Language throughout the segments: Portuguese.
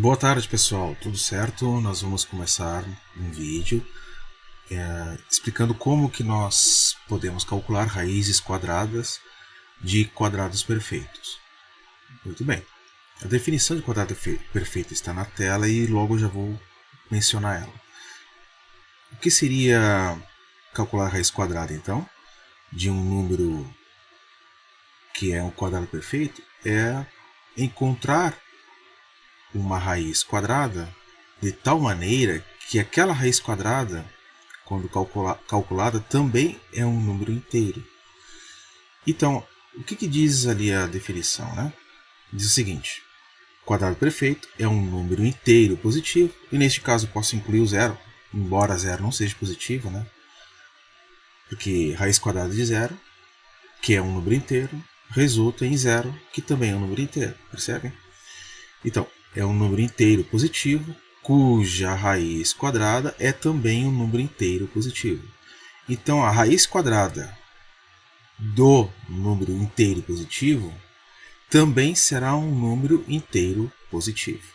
Boa tarde, pessoal. Tudo certo? Nós vamos começar um vídeo explicando como que nós podemos calcular raízes quadradas de quadrados perfeitos. Muito bem. A definição de quadrado perfeito está na tela e logo já vou mencionar ela. O que seria calcular a raiz quadrada, então, de um número que é um quadrado perfeito? É encontrar uma raiz quadrada de tal maneira que aquela raiz quadrada, quando calculada, também é um número inteiro. Então, o que diz ali a definição, né? Diz o seguinte: quadrado perfeito é um número inteiro positivo, e neste caso posso incluir o zero, embora zero não seja positivo, né? Porque raiz quadrada de zero, que é um número inteiro, resulta em zero, que também é um número inteiro, percebem? Então, é um número inteiro positivo, cuja raiz quadrada é também um número inteiro positivo. Então, a raiz quadrada do número inteiro positivo também será um número inteiro positivo.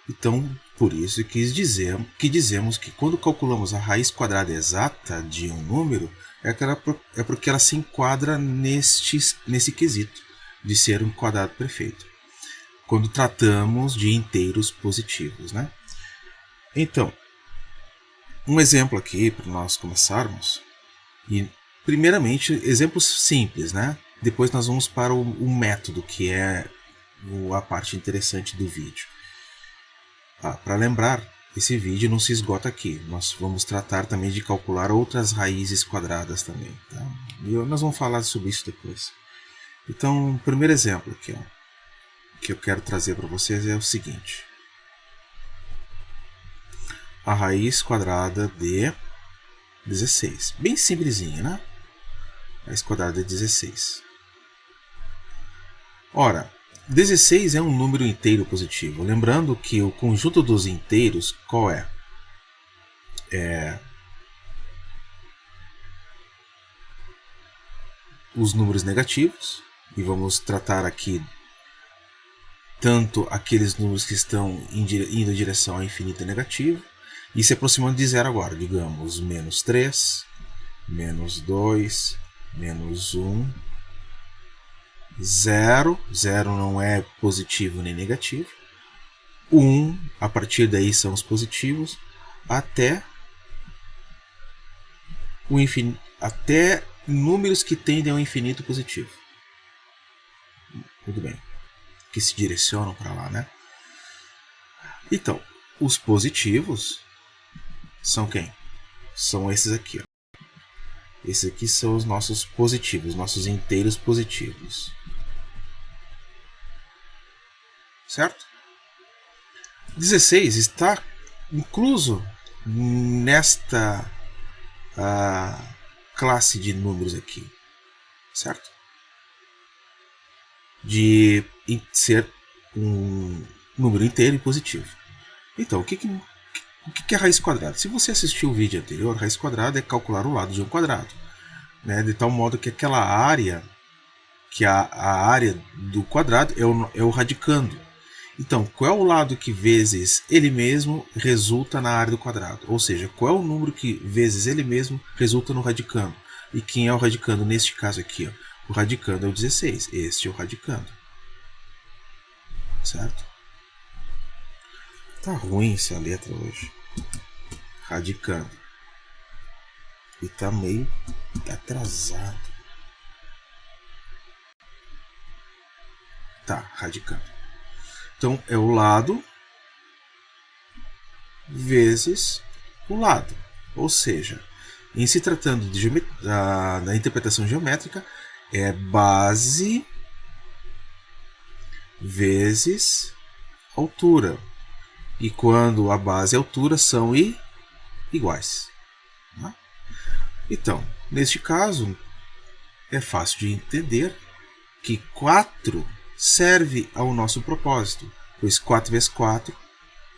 Então, por isso que dizemos que quando calculamos a raiz quadrada exata de um número, é porque ela se enquadra nesse quesito de ser um quadrado perfeito, quando tratamos de inteiros positivos, né? Então, um exemplo aqui para nós começarmos. E, primeiramente, exemplos simples, né? Depois nós vamos para o método, que é a parte interessante do vídeo. Para lembrar, esse vídeo não se esgota aqui. Nós vamos tratar também de calcular outras raízes quadradas também. Tá? E nós vamos falar sobre isso depois. Então, o primeiro exemplo aqui, que eu quero trazer para vocês é o seguinte: a raiz quadrada de 16. Bem simplesinha, né? Raiz quadrada de 16. Ora, 16 é um número inteiro positivo. Lembrando que o conjunto dos inteiros, qual é? Os números negativos. E vamos tratar aqui tanto aqueles números que estão indo em direção ao infinito negativo e se aproximando de zero agora. Digamos, menos 3, menos 2, menos 1, 0. 0 não é positivo nem negativo. 1, a partir daí são os positivos, até o infinito, até números que tendem ao infinito positivo. Tudo bem. Que se direcionam para lá, né? Então, os positivos são quem? São esses aqui, ó. Esses aqui são os nossos positivos, nossos inteiros positivos. Certo? 16 está incluso nesta classe de números aqui. Certo? De ser um número inteiro e positivo. Então, o que é raiz quadrada? Se você assistiu o vídeo anterior, raiz quadrada é calcular o lado de um quadrado, né? De tal modo que aquela área, que a área do quadrado é o radicando. Então, qual é o lado que vezes ele mesmo resulta na área do quadrado? Ou seja, qual é o número que vezes ele mesmo resulta no radicando? E quem é o radicando neste caso aqui? Ó? O radicando é o 16. Este é o radicando. Certo? Tá ruim essa letra hoje. Radicando. E tá meio atrasado. Tá, radicando. Então é o lado vezes o lado. Ou seja, em se tratando da interpretação geométrica, é base vezes altura. E quando a base e a altura são iguais. Né? Então, neste caso, é fácil de entender que 4 serve ao nosso propósito, pois 4 vezes 4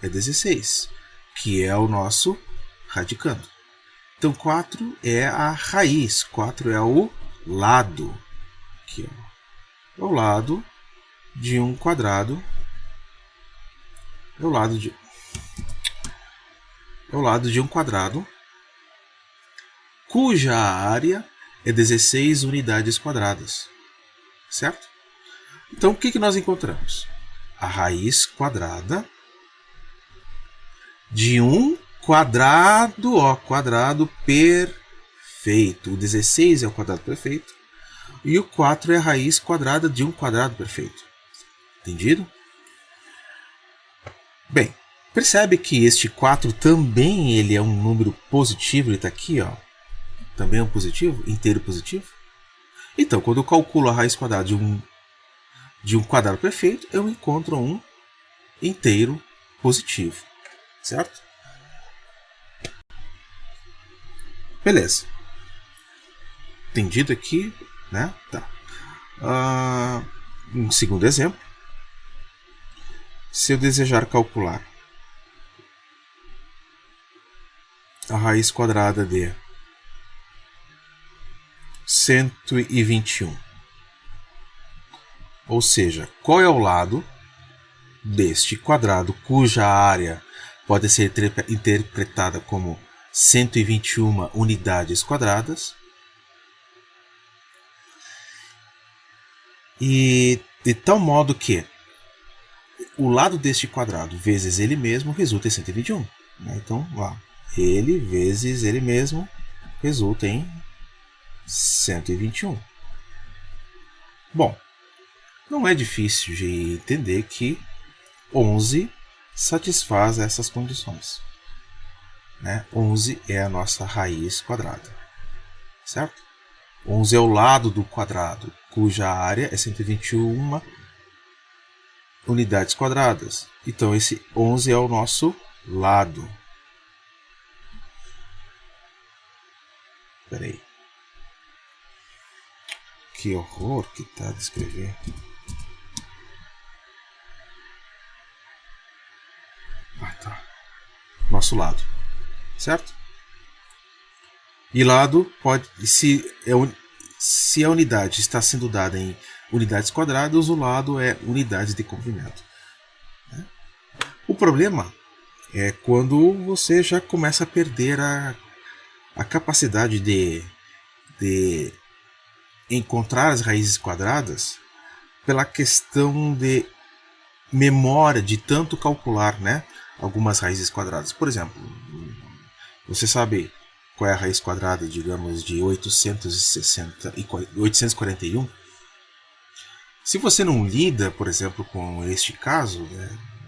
é 16, que é o nosso radicando. Então, 4 é a raiz, 4 é o lado, aqui, ó, é o lado de um quadrado é o lado de um quadrado cuja área é 16 unidades quadradas, certo? Então, o que nós encontramos? A raiz quadrada de um quadrado, quadrado perfeito. O 16 é o quadrado perfeito e o 4 é a raiz quadrada de um quadrado perfeito. Entendido? Bem, percebe que este 4 também ele é um número positivo, ele está aqui, ó. Também é um positivo, inteiro positivo. Então, quando eu calculo a raiz quadrada de um quadrado perfeito, eu encontro um inteiro positivo, certo? Beleza. Entendido aqui, né? Tá. Um segundo exemplo. Se eu desejar calcular a raiz quadrada de 121, ou seja, qual é o lado deste quadrado cuja área pode ser interpretada como 121 unidades quadradas, e de tal modo que o lado deste quadrado vezes ele mesmo resulta em 121. Então, lá, ele vezes ele mesmo resulta em 121. Bom, não é difícil de entender que 11 satisfaz essas condições. 11 é a nossa raiz quadrada, certo? 11 é o lado do quadrado, cuja área é 121 unidades quadradas. Então, esse 11 é o nosso lado. Espera aí. Que horror que tá de escrever. Tá. Nosso lado. Certo? E lado pode... Se a unidade está sendo dada em unidades quadradas, o lado é unidades de comprimento. O problema é quando você já começa a perder a capacidade de encontrar as raízes quadradas pela questão de memória, de tanto calcular, algumas raízes quadradas. Por exemplo, você sabe qual é a raiz quadrada, digamos, de 841? Se você não lida, por exemplo, com este caso,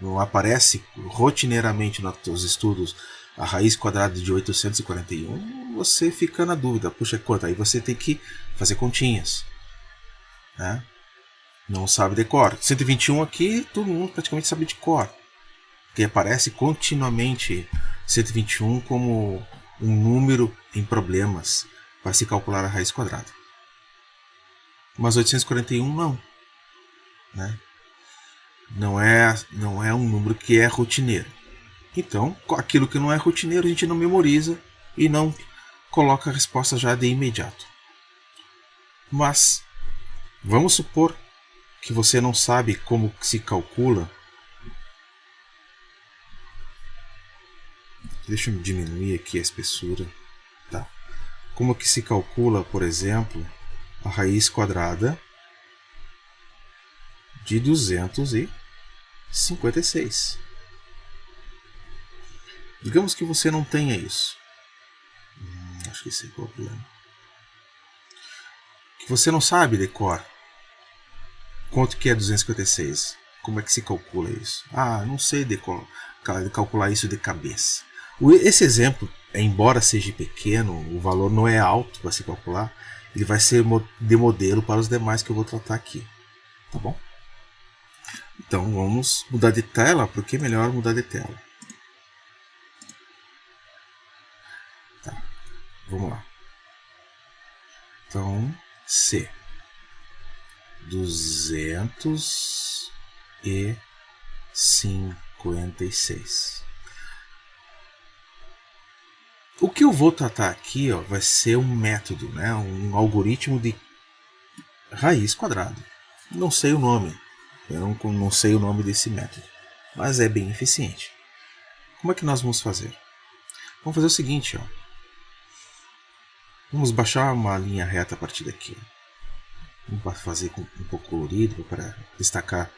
não aparece rotineiramente nos seus estudos a raiz quadrada de 841, você fica na dúvida, puxa, quanto? Aí você tem que fazer continhas. Não sabe de cor. 121 aqui, todo mundo praticamente sabe de cor. Porque aparece continuamente 121 como um número em problemas para se calcular a raiz quadrada. Mas 841 não. Não é um número que é rotineiro. Então, aquilo que não é rotineiro a gente não memoriza e não coloca a resposta já de imediato. Mas vamos supor que você não sabe como se calcula. Deixa eu diminuir aqui a espessura. Tá. Como que se calcula, por exemplo, a raiz quadrada de 256. Digamos que você não tenha isso. Acho que esse é o problema. Que você não sabe de cor quanto que é 256. Como é que se calcula isso? Não sei calcular isso de cabeça. Esse exemplo, embora seja pequeno, o valor não é alto para se calcular, ele vai ser de modelo para os demais que eu vou tratar aqui. Tá bom? Então vamos mudar de tela, porque é melhor mudar de tela. Tá, vamos lá. Então, C. 256. O que eu vou tratar aqui vai ser um método, um algoritmo de raiz quadrada. Não sei o nome. Eu não sei o nome desse método. mas é bem eficiente. Como é que nós vamos fazer? Vamos fazer o seguinte, ó. Vamos baixar uma linha reta a partir daqui. Vamos fazer um pouco colorido para destacar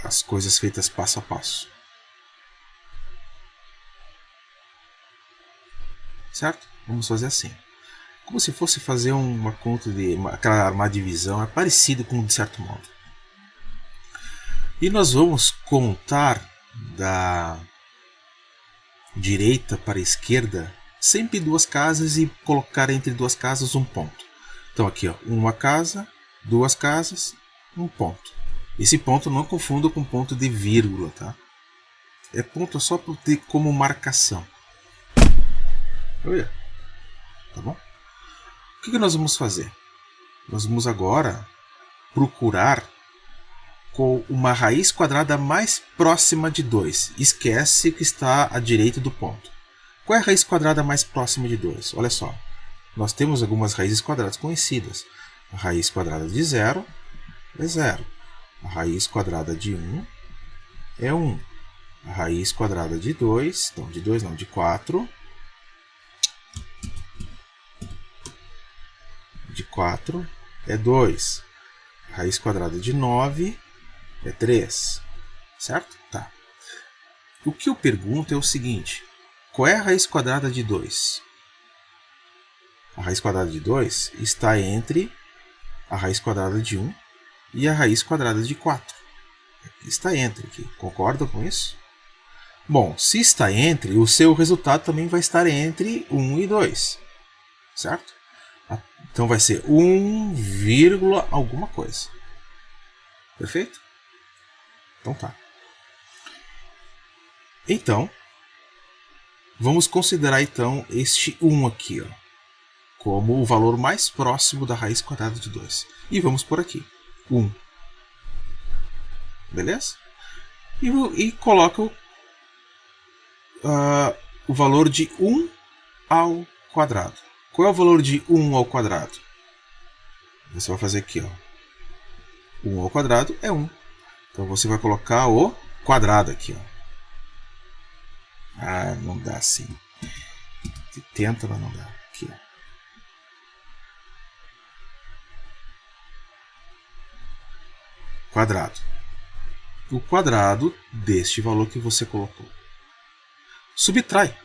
as coisas feitas passo a passo. Certo? Vamos fazer assim. Como se fosse fazer uma conta de aquela armada de divisão, é parecido com de certo modo. E nós vamos contar da direita para a esquerda sempre duas casas e colocar entre duas casas um ponto. Então aqui, ó, uma casa, duas casas, um ponto. Esse ponto não confunda com ponto de vírgula, tá? É ponto só para ter como marcação. Olha, tá bom? O que nós vamos fazer? Nós vamos agora procurar com uma raiz quadrada mais próxima de 2. Esquece que está à direita do ponto. Qual é a raiz quadrada mais próxima de 2? Olha só, nós temos algumas raízes quadradas conhecidas. A raiz quadrada de 0 é 0. A raiz quadrada de 1 é 1. A raiz quadrada de 2, não, de 2 não, de 4. De 4 é 2. A raiz quadrada de 9 é 3. Certo? Tá. O que eu pergunto é o seguinte. Qual é a raiz quadrada de 2? A raiz quadrada de 2 está entre a raiz quadrada de 1 e a raiz quadrada de 4. Está entre aqui. Concorda com isso? Bom, se está entre, o seu resultado também vai estar entre 1 e 2. Certo? Então vai ser 1, alguma coisa. Perfeito? Então tá. Então, vamos considerar então este 1 aqui, ó, como o valor mais próximo da raiz quadrada de 2. E vamos por aqui. 1. Beleza? E coloca o valor de 1 ao quadrado. Qual é o valor de 1 ao quadrado? Você vai fazer aqui, ó. 1 ao quadrado é 1. Então você vai colocar o quadrado aqui, ó. Ah, não dá assim. Tenta, mas não dá. Aqui, ó. Quadrado. O quadrado deste valor que você colocou. Subtrai.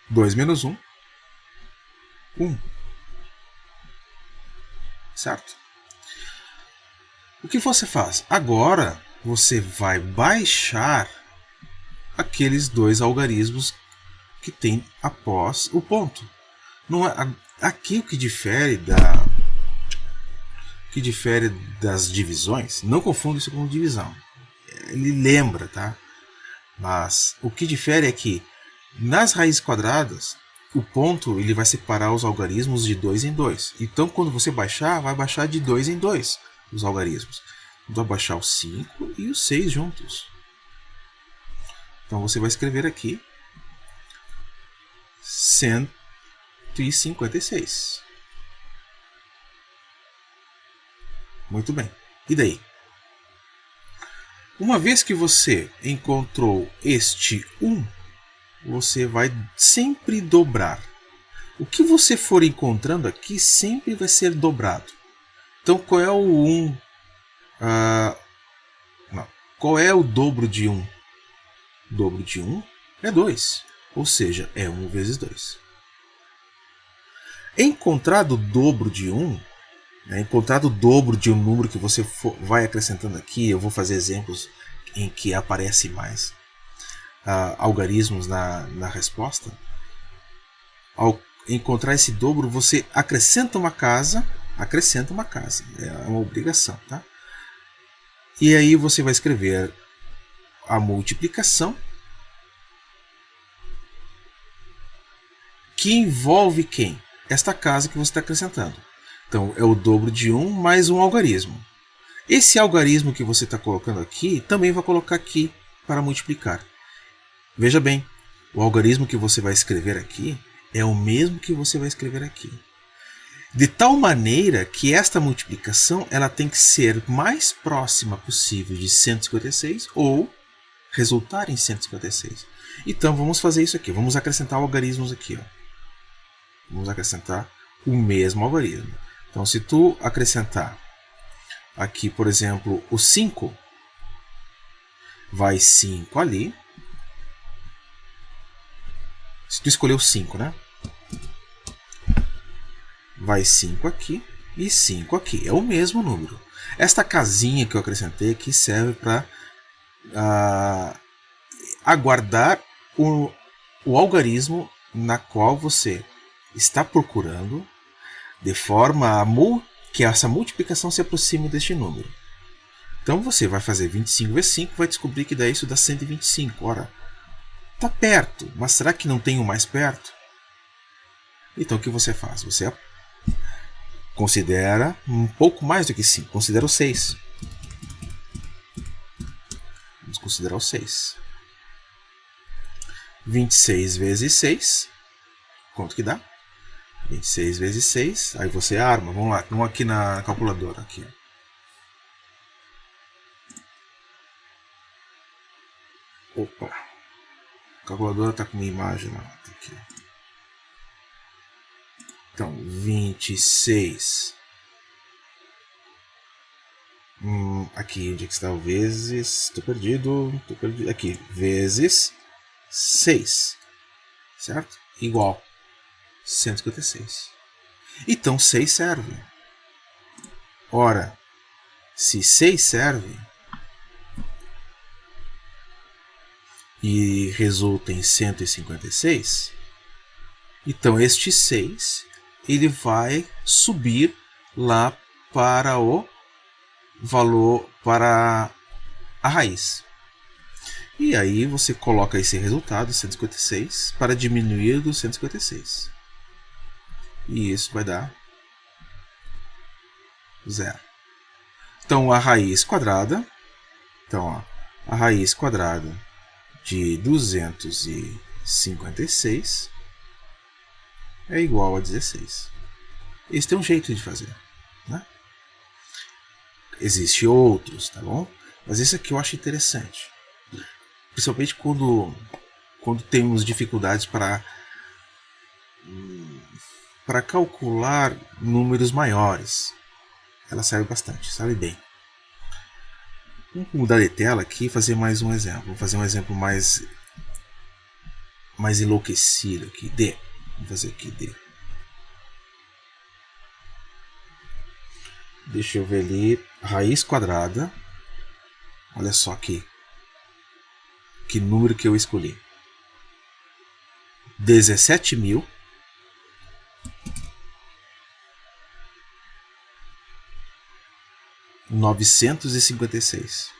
2 menos 1. 1. Certo? O que você faz? Agora você vai baixar aqueles dois algarismos que tem após o ponto. Não é, aqui o que difere das divisões, não confunda isso com divisão. Ele lembra, tá? Mas o que difere é que nas raízes quadradas o ponto ele vai separar os algarismos de 2 em 2. Então, quando você baixar, vai baixar de 2 em 2 os algarismos. Então, vai baixar o 5 e o 6 juntos. Então, você vai escrever aqui 156. Muito bem. E daí? Uma vez que você encontrou este 1, você vai sempre dobrar. O que você for encontrando aqui sempre vai ser dobrado. Então, qual é o 1? Qual é o dobro de 1? O dobro de 1 é 2. Ou seja, é 1 vezes 2. Encontrado o dobro de 1, encontrado o dobro de um número que você vai acrescentando aqui, eu vou fazer exemplos em que aparece mais algarismos na resposta. Ao encontrar esse dobro, você acrescenta uma casa, é uma obrigação, tá? E aí você vai escrever a multiplicação que envolve quem? Esta casa que você está acrescentando. Então é o dobro de 1 mais um algarismo. Esse algarismo que você está colocando aqui, também vai colocar aqui para multiplicar. Veja bem, o algarismo que você vai escrever aqui é o mesmo que você vai escrever aqui. de tal maneira que esta multiplicação ela tem que ser mais próxima possível de 156 ou resultar em 156. Então vamos fazer isso aqui, vamos acrescentar algarismos aqui. Ó. Vamos acrescentar o mesmo algarismo. Então se tu acrescentar aqui, por exemplo, o 5, vai 5 ali. Se tu escolher o 5, né? Vai 5 aqui e 5 aqui. É o mesmo número. Esta casinha que eu acrescentei aqui serve para aguardar o algarismo na qual você está procurando, de forma que essa multiplicação se aproxime deste número. Então você vai fazer 25 vezes 5, vai descobrir que daí isso dá 125. Ora, está perto, mas será que não tem um mais perto? Então o que você faz? Você considera um pouco mais do que 5, considera o 6. Vamos considerar o 6. 26 vezes 6, quanto que dá? 26 vezes 6, aí você arma, vamos lá, vamos aqui na calculadora. Aqui. Opa, a calculadora está com uma imagem lá. Aqui. Então, 26. Aqui, onde é que está o vezes? Estou perdido. Aqui, vezes 6. Certo? Igual 156. Então, 6 serve. Ora, se 6 serve e resulta em 156, então este 6 ele vai subir lá para o valor, para a raiz. E aí você coloca esse resultado, 156, para diminuir do 156. E isso vai dar 0. Então a raiz quadrada, a raiz quadrada de 256 é igual a 16. Esse é um jeito de fazer, né? Existem outros, tá bom? Mas esse aqui eu acho interessante. Principalmente quando temos dificuldades para calcular números maiores. Ela serve bastante, serve bem. Vamos mudar de tela aqui e fazer mais um exemplo. Vou fazer um exemplo mais enlouquecido aqui. D. Vamos fazer aqui D. Deixa eu ver ali. Raiz quadrada. Olha só aqui. Que número que eu escolhi. 17.000. 956.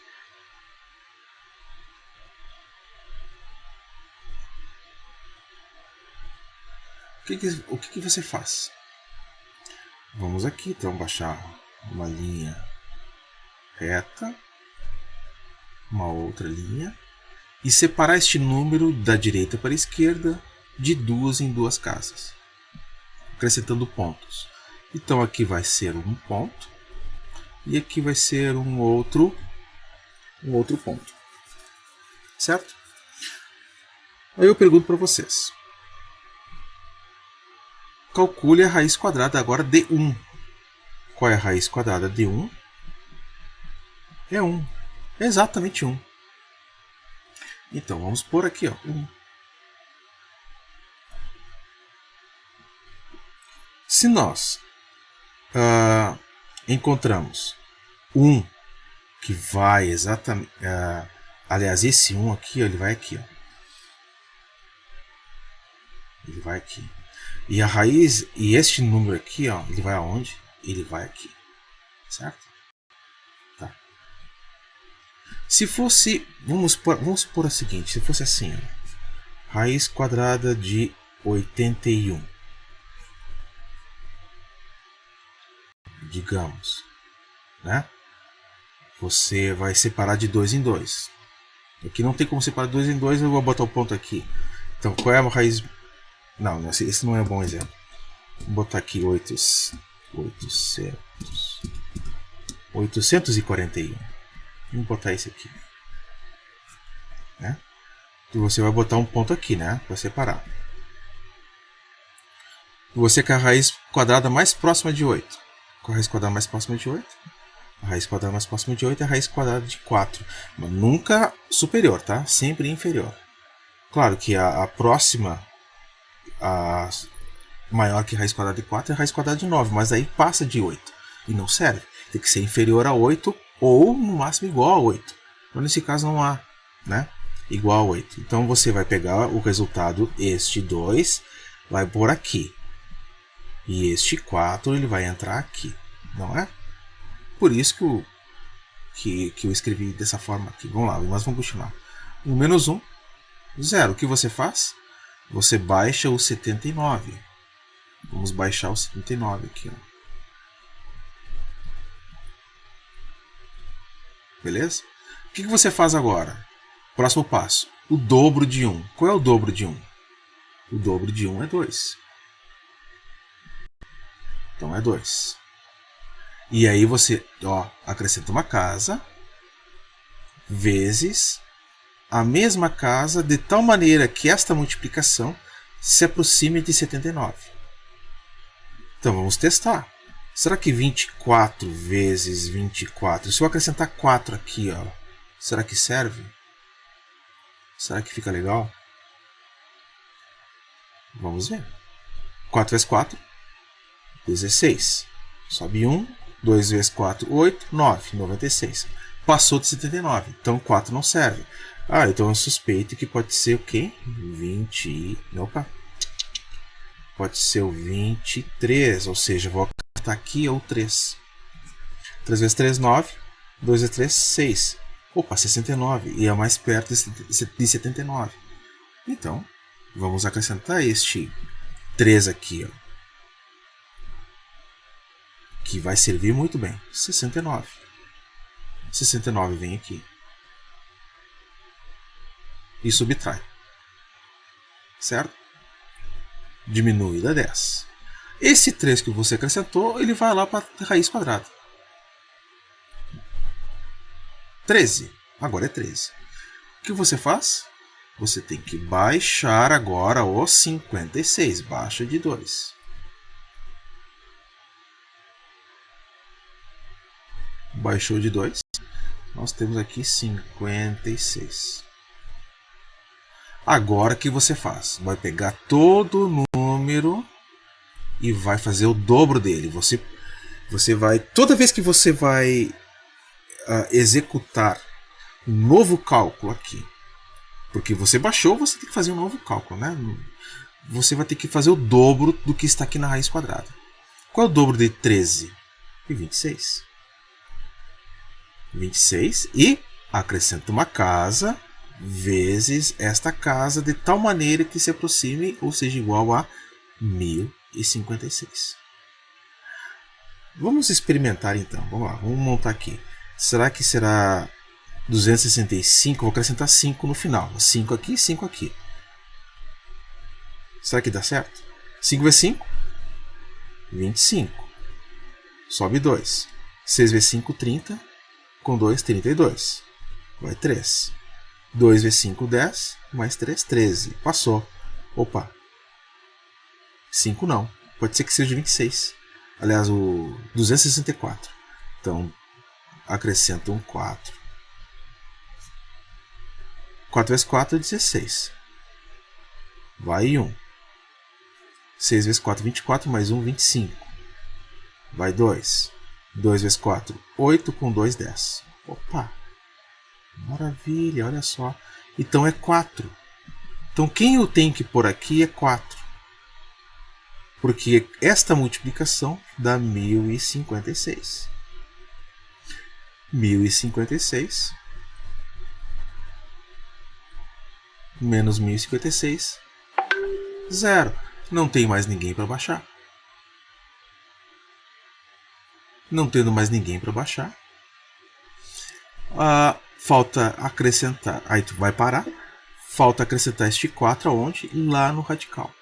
O que você faz? Vamos aqui, então, baixar uma linha reta, uma outra linha, e separar este número da direita para a esquerda de duas em duas casas, acrescentando pontos. Então aqui vai ser um ponto, e aqui vai ser um outro ponto. Certo? Aí eu pergunto para vocês. Calcule a raiz quadrada agora de 1. Qual é a raiz quadrada de 1? É 1. É exatamente 1. Então vamos pôr aqui, ó, 1. Se nós encontramos 1 que vai exatamente... aliás, esse 1 aqui, ó, ele vai aqui. Ó. Ele vai aqui. E a raiz, e este número aqui, ó, ele vai aonde? Ele vai aqui. Certo? Tá. Se fosse, vamos supor o seguinte, se fosse assim, ó, raiz quadrada de 81. Digamos, né? Você vai separar de 2 em 2. Aqui não tem como separar de 2 em 2, eu vou botar o ponto aqui. Então, qual é a raiz... Não, esse não é um bom exemplo. Vou botar aqui 841. Vamos botar esse aqui. Né? E você vai botar um ponto aqui, né? Para separar. Você quer a raiz quadrada mais próxima de 8. Qual a raiz quadrada mais próxima de 8? A raiz quadrada mais próxima de 8 é a raiz quadrada de 4. Mas nunca superior, tá? Sempre inferior. Claro que a próxima, a maior que a raiz quadrada de 4 é a raiz quadrada de 9. Mas aí passa de 8. E não serve. Tem que ser inferior a 8 ou no máximo igual a 8. Então nesse caso não há, né? Igual a 8. Então você vai pegar o resultado, este 2, vai pôr aqui. E este 4 ele vai entrar aqui, não é? Por isso que eu escrevi dessa forma aqui. Vamos lá, nós vamos continuar. 1 menos 1, 0. O que você faz? Você baixa o 79. Vamos baixar o 79 aqui. Ó. Beleza? O que você faz agora? Próximo passo. O dobro de 1. Qual é o dobro de 1? O dobro de 1 é 2. Então é 2. E aí você acrescenta uma casa vezes a mesma casa de tal maneira que esta multiplicação se aproxime de 79. Então vamos testar. Será que 24 vezes 24, se eu acrescentar 4 aqui, será que serve? Será que fica legal? Vamos ver. 4 vezes 4, 16. Sobe 1, 2 vezes 4, 8, 9, 96. Passou de 79, então 4 não serve. Então eu suspeito que pode ser o quê? 20. Opa! Pode ser o 23, ou seja, vou acrescentar aqui o 3. 3 vezes 3, 9. 2 vezes 3, 6. Opa, 69. E é mais perto de 79. Então, vamos acrescentar este 3 aqui, que vai servir muito bem. 69. 69 vem aqui. E subtrai. Certo? Diminui da 10. Esse 3 que você acrescentou, ele vai lá para a raiz quadrada. 13. Agora é 13. O que você faz? Você tem que baixar agora o 56. Baixa de 2. Baixou de 2. Nós temos aqui 56. Agora o que você faz? Vai pegar todo o número e vai fazer o dobro dele. Você vai, toda vez que você vai executar um novo cálculo aqui, porque você baixou, você tem que fazer um novo cálculo, né? Você vai ter que fazer o dobro do que está aqui na raiz quadrada. Qual é o dobro de 13? 26. 26 e acrescenta uma casa vezes esta casa de tal maneira que se aproxime ou seja igual a 1056. Vamos experimentar então. Vamos lá, vamos montar aqui. Será que será 265? Vou acrescentar 5 no final. 5 aqui, 5 aqui. Será que dá certo? 5 vezes 5? 25. Sobe 2. 6 vezes 5, 30. Com 2, 32. Vai 3. 2 vezes 5, 10. Mais 3, 13. Passou. Opa. 5 não. Pode ser que seja 26. Aliás, o 264. Então, acrescenta um 4. 4 vezes 4 é 16. Vai 1. 6 vezes 4, 24. Mais 1, 25. Vai 2. 2 vezes 4, 8. Com 2, 10. Opa! Maravilha, olha só. Então é 4. Então quem eu tenho que pôr aqui é 4. Porque esta multiplicação dá 1056. 1056 menos 1056, 0. Não tem mais ninguém para baixar. Não tendo mais ninguém para baixar, falta acrescentar. Aí tu vai parar. Falta acrescentar este 4 aonde? Lá no radical.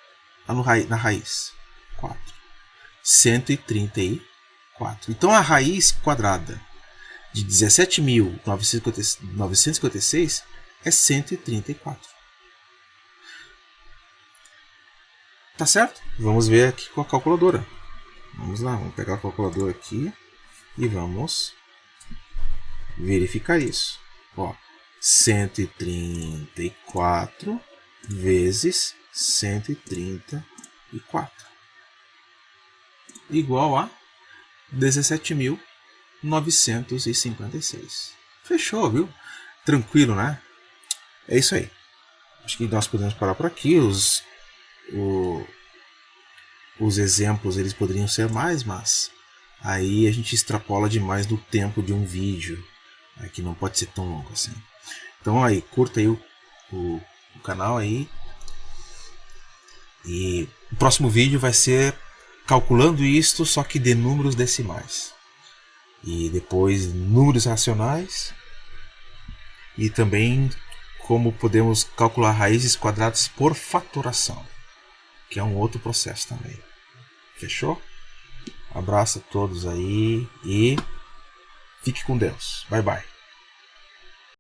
Lá na raiz. 4. 134. Então a raiz quadrada de 17.956 é 134. Tá certo? Vamos ver aqui com a calculadora. Vamos lá, vamos pegar a calculadora aqui e vamos verificar isso. Ó, 134 vezes 134 igual a 17.956. Fechou, viu? Tranquilo, né? É isso aí. Acho que nós podemos parar por aqui. Os exemplos eles poderiam ser mais, mas aí a gente extrapola demais do tempo de um vídeo, que não pode ser tão longo assim. Então aí, curta aí o canal aí. E o próximo vídeo vai ser calculando isto, só que de números decimais. E depois números racionais. E também como podemos calcular raízes quadradas por fatoração, que é um outro processo também. Fechou? Abraço a todos aí e fique com Deus. Bye bye.